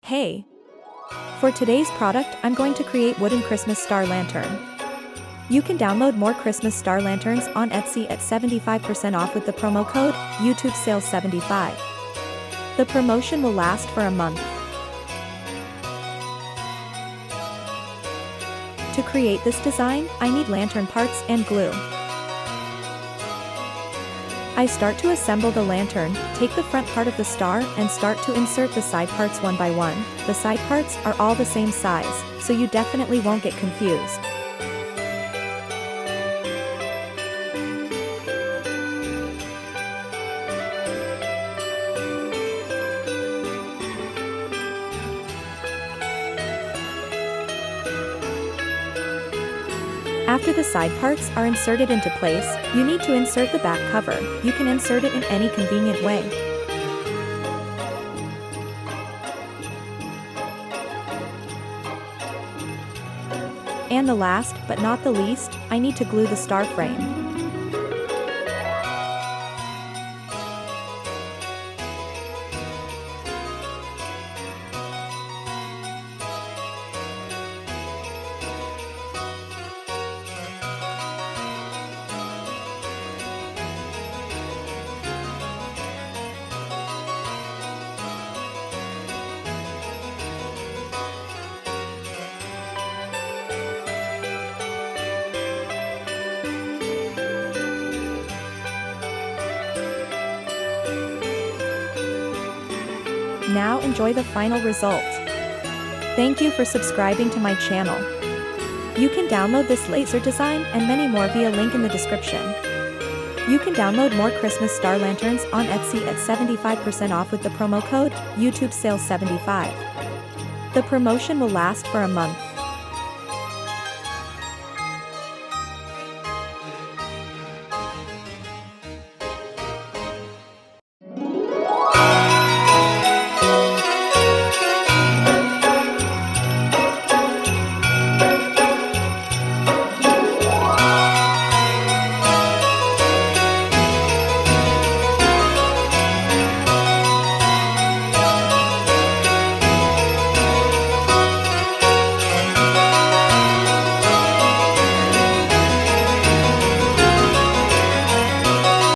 Hey! For today's product, I'm going to create wooden Christmas star lantern. You can download more Christmas star lanterns on Etsy at 75% off with the promo code YouTubeSales75. The promotion will last for a month. To create this design, I need lantern parts and glue. I start to assemble the lantern, take the front part of the star and start to insert the side parts one by one. The side parts are all the same size, so you definitely won't get confused. After the side parts are inserted into place, you need to insert the back cover. You can insert it in any convenient way. And the last, but not the least, I need to glue the star frame. Now enjoy the final result. Thank you for subscribing to my channel. You can download this laser design and many more via link in the description. You can download more Christmas star lanterns on Etsy at 75% off with the promo code YouTubeSales75. The promotion will last for a month.